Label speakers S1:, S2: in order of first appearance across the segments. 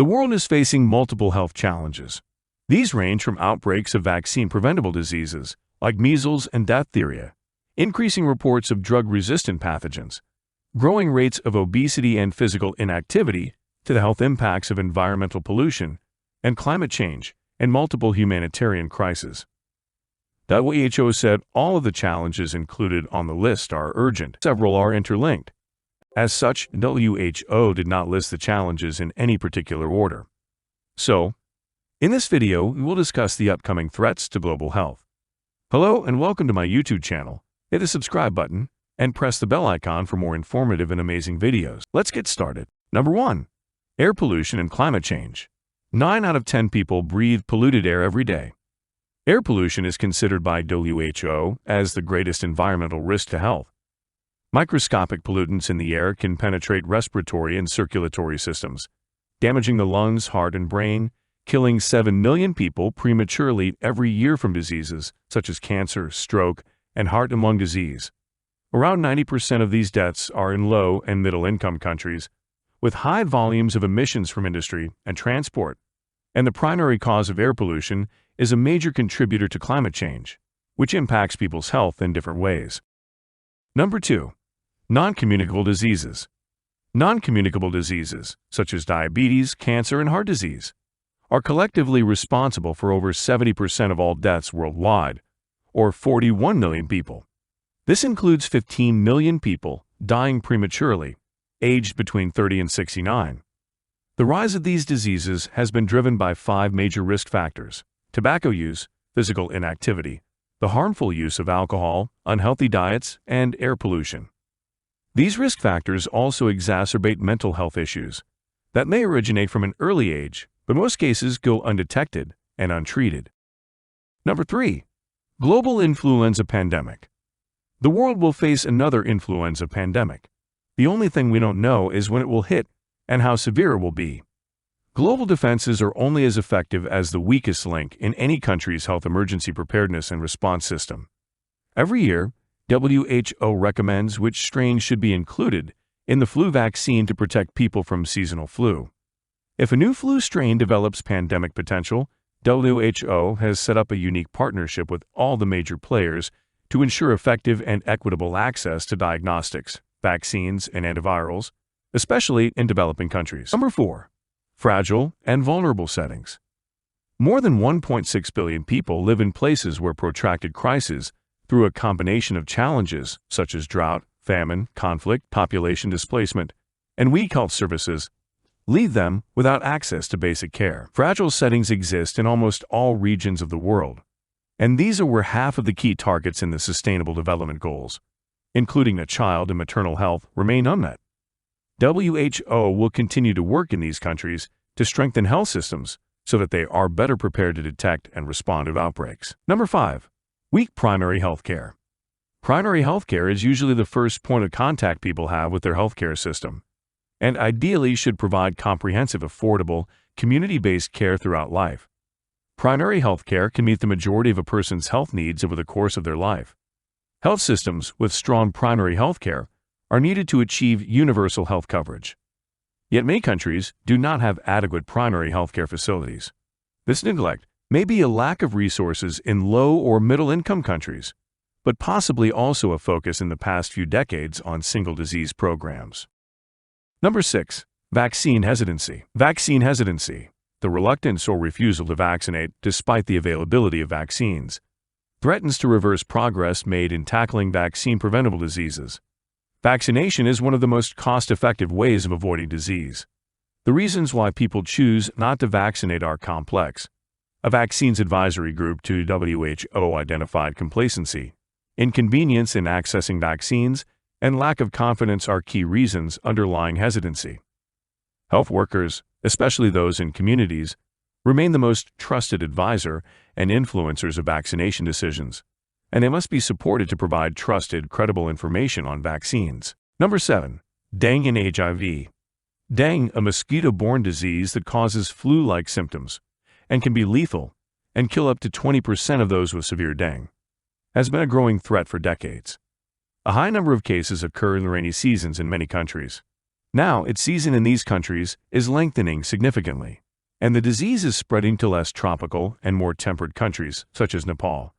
S1: The world is facing multiple health challenges. These range from outbreaks of vaccine-preventable diseases, like measles and diphtheria, increasing reports of drug-resistant pathogens, growing rates of obesity and physical inactivity, to the health impacts of environmental pollution and climate change, and multiple humanitarian crises. WHO said all of the challenges included on the list are urgent. Several are interlinked. As such, WHO did not list the challenges in any particular order. So, in this video, we will discuss the upcoming threats to global health. Hello and welcome to my YouTube channel. Hit the subscribe button and press the bell icon for more informative and amazing videos. Let's get started. Number 1. Air pollution and climate change. 9 out of 10 people breathe polluted air every day. Air pollution is considered by WHO as the greatest environmental risk to health. Microscopic pollutants in the air can penetrate respiratory and circulatory systems, damaging the lungs, heart, and brain, killing 7 million people prematurely every year from diseases such as cancer, stroke, and heart and lung disease. Around 90% of these deaths are in low and middle-income countries, with high volumes of emissions from industry and transport, and the primary cause of air pollution is a major contributor to climate change, which impacts people's health in different ways. Number 2. Non-communicable diseases. Non-communicable diseases, such as diabetes, cancer, and heart disease, are collectively responsible for over 70% of all deaths worldwide, or 41 million people. This includes 15 million people dying prematurely, aged between 30 and 69. The rise of these diseases has been driven by 5 major risk factors: tobacco use, physical inactivity, the harmful use of alcohol, unhealthy diets, and air pollution. These risk factors also exacerbate mental health issues that may originate from an early age, but most cases go undetected and untreated. Number 3. Global influenza pandemic. The world will face another influenza pandemic. The only thing we don't know is when it will hit and how severe it will be. Global defenses are only as effective as the weakest link in any country's health emergency preparedness and response system. Every year, WHO recommends which strains should be included in the flu vaccine to protect people from seasonal flu. If a new flu strain develops pandemic potential, WHO has set up a unique partnership with all the major players to ensure effective and equitable access to diagnostics, vaccines, and antivirals, especially in developing countries. Number 4. Fragile and vulnerable settings. More than 1.6 billion people live in places where protracted crises, through a combination of challenges such as drought, famine, conflict, population displacement, and weak health services, leave them without access to basic care. Fragile settings exist in almost all regions of the world, and these are where half of the key targets in the Sustainable Development Goals, including a child and maternal health, remain unmet. WHO will continue to work in these countries to strengthen health systems so that they are better prepared to detect and respond to outbreaks. Number 5. Weak primary health care. Primary health care is usually the first point of contact people have with their healthcare system, and ideally should provide comprehensive, affordable, community-based care throughout life. Primary health care can meet the majority of a person's health needs over the course of their life. Health systems with strong primary health care are needed to achieve universal health coverage. Yet many countries do not have adequate primary health care facilities. This neglect may be a lack of resources in low or middle-income countries, but possibly also a focus in the past few decades on single disease programs. Number 6. Vaccine hesitancy. Vaccine hesitancy, the reluctance or refusal to vaccinate despite the availability of vaccines, threatens to reverse progress made in tackling vaccine-preventable diseases. Vaccination is one of the most cost-effective ways of avoiding disease. The reasons why people choose not to vaccinate are complex. A vaccines advisory group to WHO identified complacency, inconvenience in accessing vaccines, and lack of confidence are key reasons underlying hesitancy. Health workers, especially those in communities, remain the most trusted advisor and influencers of vaccination decisions, and they must be supported to provide trusted, credible information on vaccines. Number 7. Dengue and HIV. Dengue, a mosquito-borne disease that causes flu-like symptoms and can be lethal and kill up to 20% of those with severe dengue, has been a growing threat for decades. A high number of cases occur in the rainy seasons in many countries. Now, its season in these countries is lengthening significantly, and the disease is spreading to less tropical and more temperate countries, such as Nepal,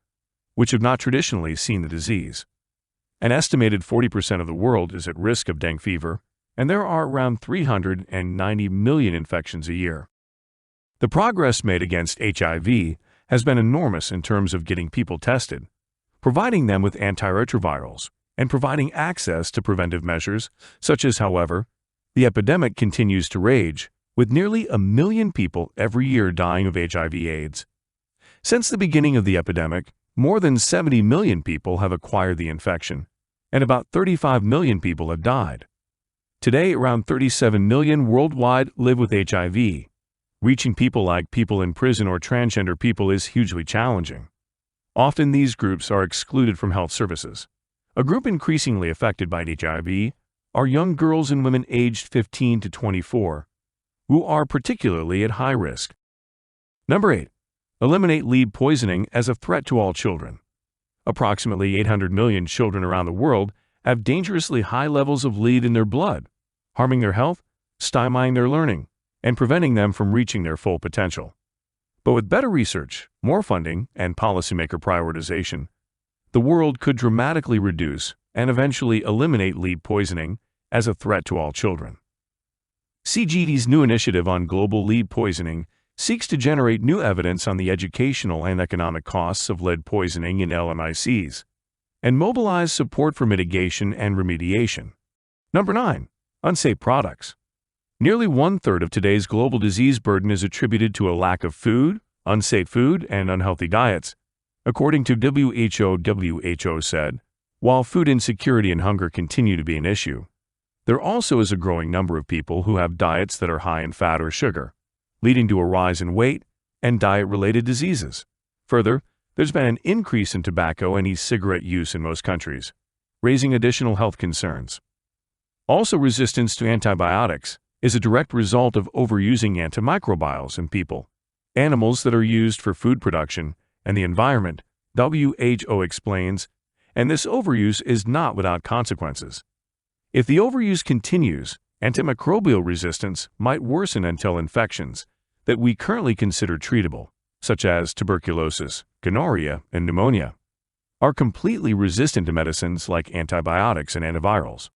S1: which have not traditionally seen the disease. An estimated 40% of the world is at risk of dengue fever, and there are around 390 million infections a year. The progress made against HIV has been enormous in terms of getting people tested, providing them with antiretrovirals, and providing access to preventive measures, such as, however, the epidemic continues to rage, with nearly 1 million people every year dying of HIV/AIDS. Since the beginning of the epidemic, more than 70 million people have acquired the infection, and about 35 million people have died. Today, around 37 million worldwide live with HIV. Reaching people like people in prison or transgender people is hugely challenging. Often these groups are excluded from health services. A group increasingly affected by HIV are young girls and women aged 15 to 24, who are particularly at high risk. Number 8. Eliminate lead poisoning as a threat to all children. Approximately 800 million children around the world have dangerously high levels of lead in their blood, harming their health, stymieing their learning, and preventing them from reaching their full potential. But with better research, more funding, and policymaker prioritization, the world could dramatically reduce and eventually eliminate lead poisoning as a threat to all children. CGD's new initiative on global lead poisoning seeks to generate new evidence on the educational and economic costs of lead poisoning in LMICs and mobilize support for mitigation and remediation. Number 9. Unsafe products. Nearly 1/3 of today's global disease burden is attributed to a lack of food, unsafe food, and unhealthy diets, according to WHO. WHO said, while food insecurity and hunger continue to be an issue, there also is a growing number of people who have diets that are high in fat or sugar, leading to a rise in weight and diet-related diseases. Further, there's been an increase in tobacco and e-cigarette use in most countries, raising additional health concerns. Also, resistance to antibiotics is a direct result of overusing antimicrobials in people, animals that are used for food production, and the environment, WHO explains, and this overuse is not without consequences. If the overuse continues, antimicrobial resistance might worsen until infections that we currently consider treatable, such as tuberculosis, gonorrhea, and pneumonia, are completely resistant to medicines like antibiotics and antivirals.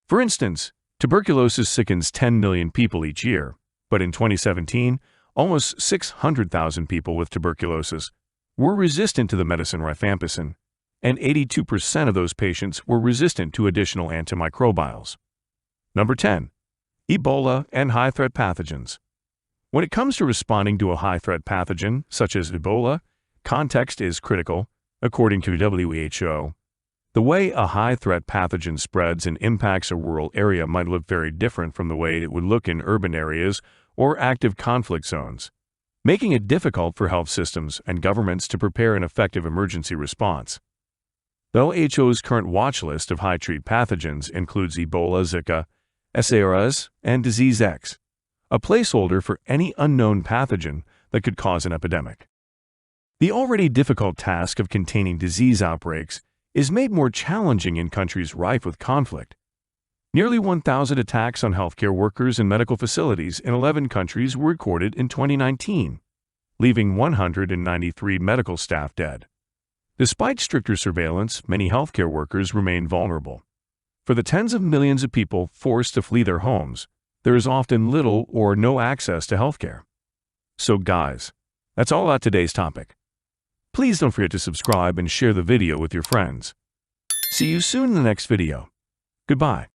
S1: For instance, tuberculosis sickens 10 million people each year, but in 2017, almost 600,000 people with tuberculosis were resistant to the medicine rifampicin, and 82% of those patients were resistant to additional antimicrobials. Number 10. Ebola and High Threat Pathogens. When it comes to responding to a high-threat pathogen, such as Ebola, context is critical, according to WHO. The way a high-threat pathogen spreads and impacts a rural area might look very different from the way it would look in urban areas or active conflict zones, making it difficult for health systems and governments to prepare an effective emergency response. The WHO's current watch list of high-threat pathogens includes Ebola, Zika, SARS, and Disease X, a placeholder for any unknown pathogen that could cause an epidemic. The already difficult task of containing disease outbreaks is made more challenging in countries rife with conflict. Nearly 1,000 attacks on healthcare workers and medical facilities in 11 countries were recorded in 2019, leaving 193 medical staff dead. Despite stricter surveillance, many healthcare workers remain vulnerable. For the tens of millions of people forced to flee their homes, there is often little or no access to healthcare. So guys, that's all about today's topic. Please don't forget to subscribe and share the video with your friends. See you soon in the next video. Goodbye.